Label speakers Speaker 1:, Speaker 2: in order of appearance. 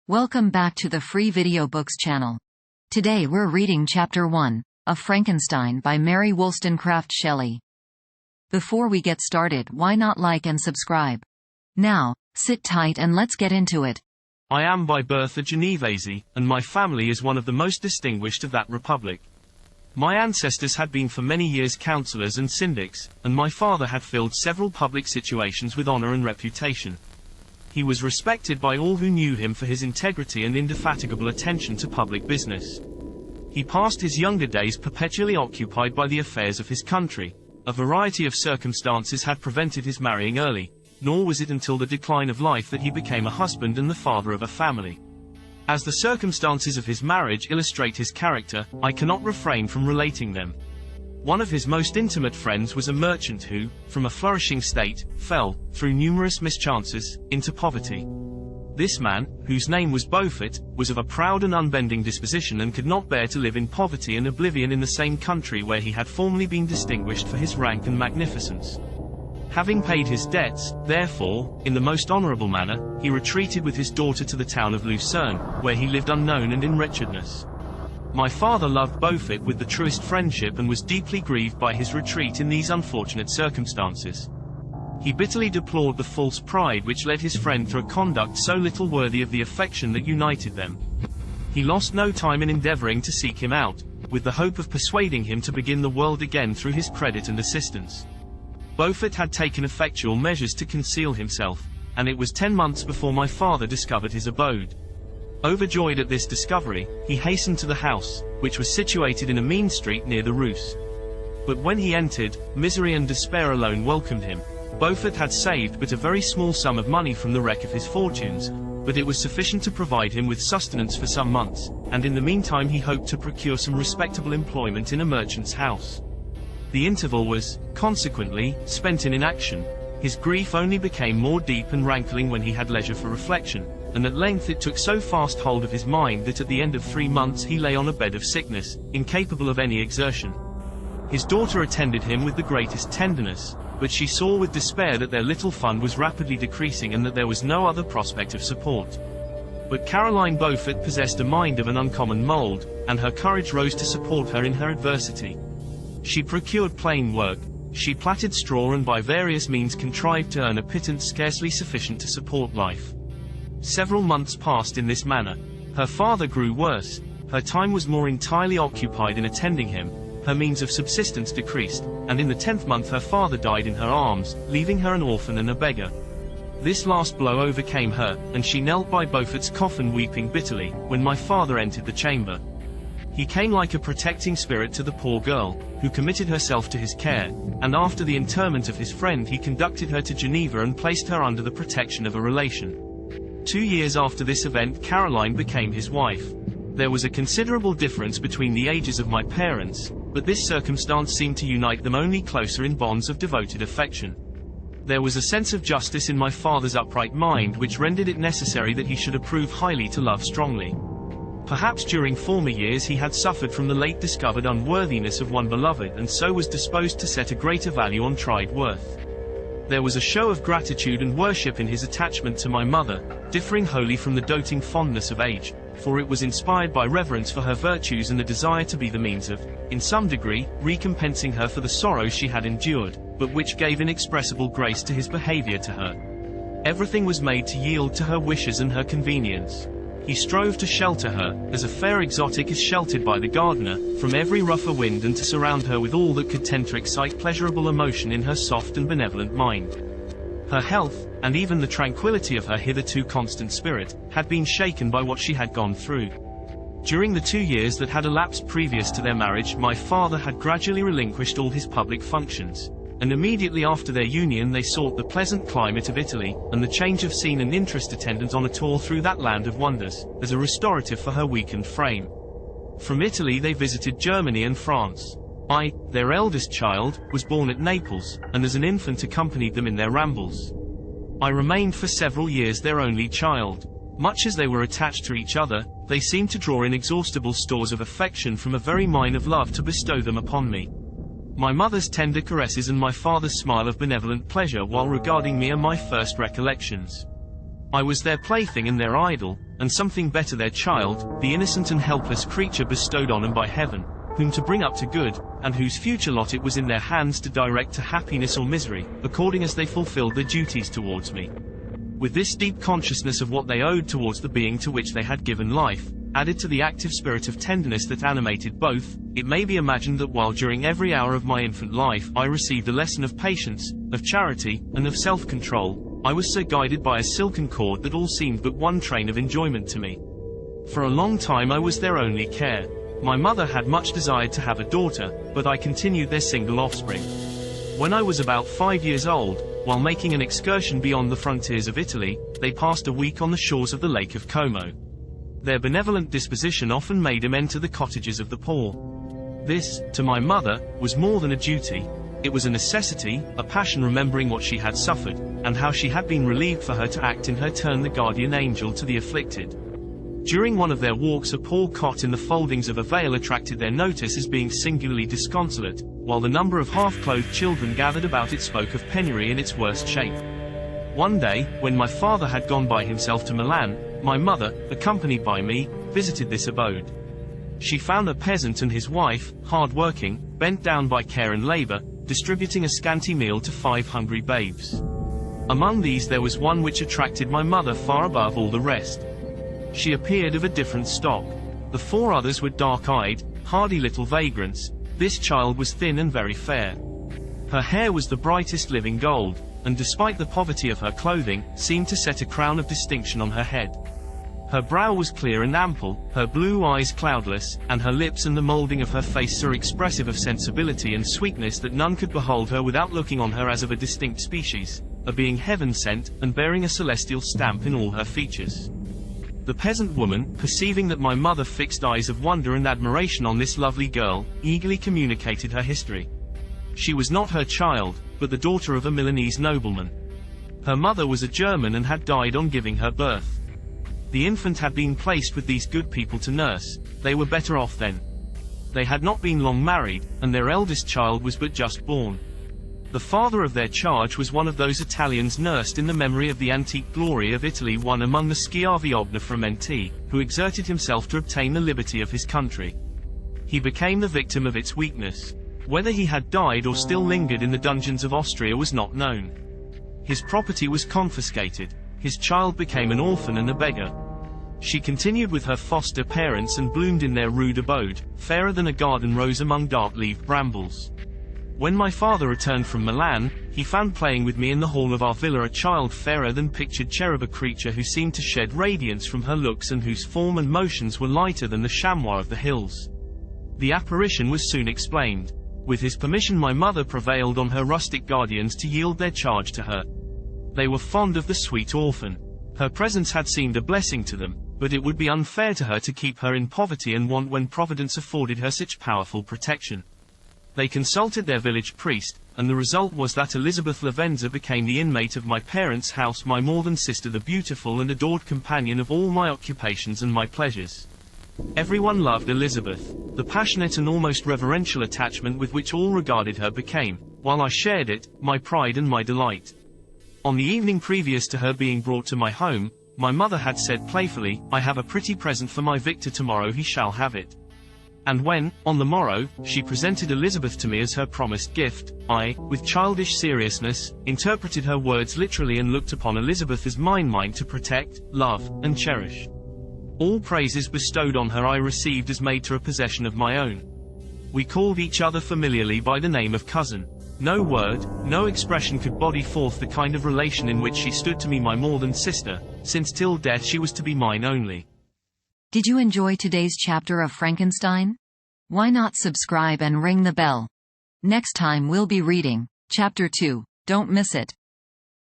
Speaker 1: Welcome back to the Free Video Books channel. Today we're reading Chapter 1 of Frankenstein by Mary Shelley. Before we get started, why not like and subscribe? Now, sit tight and let's get into it.
Speaker 2: I am by birth a Genevese, and my family is one of the most distinguished of that republic. My ancestors had been for many years councillors and syndics, and my father had filled several public situations with honor and reputation. He was respected by all who knew him for his integrity and indefatigable attention to public business. He passed his younger days perpetually occupied by the affairs of his country. A variety of circumstances had prevented his marrying early, nor was it until the decline of life that he became a husband and the father of a family. As the circumstances of his marriage illustrate his character, I cannot refrain from relating them. One of his most intimate friends was a merchant who, from a flourishing state, fell, through numerous mischances, into poverty. This man, whose name was Beaufort, was of a proud and unbending disposition and could not bear to live in poverty and oblivion in the same country where he had formerly been distinguished for his rank and magnificence. Having paid his debts, therefore, in the most honorable manner, he retreated with his daughter to the town of Lucerne, where he lived unknown and in wretchedness. My father loved Beaufort with the truest friendship and was deeply grieved by his retreat in these unfortunate circumstances. He bitterly deplored the false pride which led his friend to a conduct so little worthy of the affection that united them. He lost no time in endeavoring to seek him out, with the hope of persuading him to begin the world again through his credit and assistance. Beaufort had taken effectual measures to conceal himself, and it was 10 months before my father discovered his abode. Overjoyed at this discovery, he hastened to the house, which was situated in a mean street near the Rus. But when he entered, misery and despair alone welcomed him. Beaufort had saved but a very small sum of money from the wreck of his fortunes, but it was sufficient to provide him with sustenance for some months, and in the meantime he hoped to procure some respectable employment in a merchant's house. The interval was, consequently, spent in inaction. His grief only became more deep and rankling when he had leisure for reflection, and at length it took so fast hold of his mind that at the end of 3 months he lay on a bed of sickness, incapable of any exertion. His daughter attended him with the greatest tenderness, but she saw with despair that their little fund was rapidly decreasing and that there was no other prospect of support. But Caroline Beaufort possessed a mind of an uncommon mould, and her courage rose to support her in her adversity. She procured plain work, she plaited straw and by various means contrived to earn a pittance scarcely sufficient to support life. Several months passed in this manner. Her father grew worse, her time was more entirely occupied in attending him, her means of subsistence decreased, and in the 10th month her father died in her arms, leaving her an orphan and a beggar. This last blow overcame her, and she knelt by Beaufort's coffin weeping bitterly, when my father entered the chamber. He came like a protecting spirit to the poor girl, who committed herself to his care, and after the interment of his friend he conducted her to Geneva and placed her under the protection of a relation. 2 years after this event Caroline became his wife. There was a considerable difference between the ages of my parents, but this circumstance seemed to unite them only closer in bonds of devoted affection. There was a sense of justice in my father's upright mind which rendered it necessary that he should approve highly to love strongly. Perhaps during former years he had suffered from the late discovered unworthiness of one beloved and so was disposed to set a greater value on tried worth. There was a show of gratitude and worship in his attachment to my mother, differing wholly from the doting fondness of age, for it was inspired by reverence for her virtues and a desire to be the means of, in some degree, recompensing her for the sorrows she had endured, but which gave inexpressible grace to his behavior to her. Everything was made to yield to her wishes and her convenience. He strove to shelter her, as a fair exotic is sheltered by the gardener, from every rougher wind and to surround her with all that could tend to excite pleasurable emotion in her soft and benevolent mind. Her health, and even the tranquility of her hitherto constant spirit, had been shaken by what she had gone through. During the 2 years that had elapsed previous to their marriage my father had gradually relinquished all his public functions, and immediately after their union they sought the pleasant climate of Italy, and the change of scene and interest attendant on a tour through that land of wonders, as a restorative for her weakened frame. From Italy they visited Germany and France. I, their eldest child, was born at Naples, and as an infant accompanied them in their rambles. I remained for several years their only child. Much as they were attached to each other, they seemed to draw inexhaustible stores of affection from a very mine of love to bestow them upon me. My mother's tender caresses and my father's smile of benevolent pleasure while regarding me are my first recollections. I was their plaything and their idol, and something better their child, the innocent and helpless creature bestowed on them by heaven, whom to bring up to good, and whose future lot it was in their hands to direct to happiness or misery, according as they fulfilled their duties towards me. With this deep consciousness of what they owed towards the being to which they had given life, added to the active spirit of tenderness that animated both, it may be imagined that while during every hour of my infant life I received a lesson of patience, of charity, and of self-control, I was so guided by a silken cord that all seemed but one train of enjoyment to me. For a long time I was their only care. My mother had much desired to have a daughter, but I continued their single offspring. When I was about 5 years old, while making an excursion beyond the frontiers of Italy, they passed a week on the shores of the Lake of Como. Their benevolent disposition often made them enter the cottages of the poor. This, to my mother, was more than a duty. It was a necessity, a passion remembering what she had suffered, and how she had been relieved for her to act in her turn the guardian angel to the afflicted. During one of their walks a poor cot in the foldings of a veil attracted their notice as being singularly disconsolate, while the number of half-clothed children gathered about it spoke of penury in its worst shape. One day, when my father had gone by himself to Milan, my mother, accompanied by me, visited this abode. She found a peasant and his wife, hard-working, bent down by care and labor, distributing a scanty meal to 5 hungry babes. Among these there was one which attracted my mother far above all the rest. She appeared of a different stock. The 4 others were dark-eyed, hardy little vagrants. This child was thin and very fair. Her hair was the brightest living gold, and despite the poverty of her clothing, seemed to set a crown of distinction on her head. Her brow was clear and ample, her blue eyes cloudless, and her lips and the moulding of her face so expressive of sensibility and sweetness that none could behold her without looking on her as of a distinct species, a being heaven-sent, and bearing a celestial stamp in all her features. The peasant woman, perceiving that my mother fixed eyes of wonder and admiration on this lovely girl, eagerly communicated her history. She was not her child, but the daughter of a Milanese nobleman. Her mother was a German and had died on giving her birth. The infant had been placed with these good people to nurse. They were better off then. They had not been long married, and their eldest child was but just born. The father of their charge was one of those Italians nursed in the memory of the antique glory of Italy, one among the Schiavi Frumenti, who exerted himself to obtain the liberty of his country. He became the victim of its weakness. Whether he had died or still lingered in the dungeons of Austria was not known. His property was confiscated. His child became an orphan and a beggar. She continued with her foster parents and bloomed in their rude abode, fairer than a garden rose among dark-leaved brambles. When my father returned from Milan, he found playing with me in the hall of our villa a child fairer than pictured cherub, a creature who seemed to shed radiance from her looks and whose form and motions were lighter than the chamois of the hills. The apparition was soon explained. With his permission my mother prevailed on her rustic guardians to yield their charge to her. They were fond of the sweet orphan. Her presence had seemed a blessing to them, but it would be unfair to her to keep her in poverty and want when Providence afforded her such powerful protection. They consulted their village priest, and the result was that Elizabeth Lavenza became the inmate of my parents' house, my more than sister, the beautiful and adored companion of all my occupations and my pleasures. Everyone loved Elizabeth. The passionate and almost reverential attachment with which all regarded her became, while I shared it, my pride and my delight. On the evening previous to her being brought to my home, my mother had said playfully, "I have a pretty present for my Victor, tomorrow he shall have it." And when, on the morrow, she presented Elizabeth to me as her promised gift, I, with childish seriousness, interpreted her words literally and looked upon Elizabeth as mine to protect, love, and cherish. All praises bestowed on her I received as made to a possession of my own. We called each other familiarly by the name of cousin. No word, no expression could body forth the kind of relation in which she stood to me, my more than sister, since till death she was to be mine only.
Speaker 1: Did you enjoy today's chapter of Frankenstein? Why not subscribe and ring the bell? Next time we'll be reading Chapter 2. Don't miss it.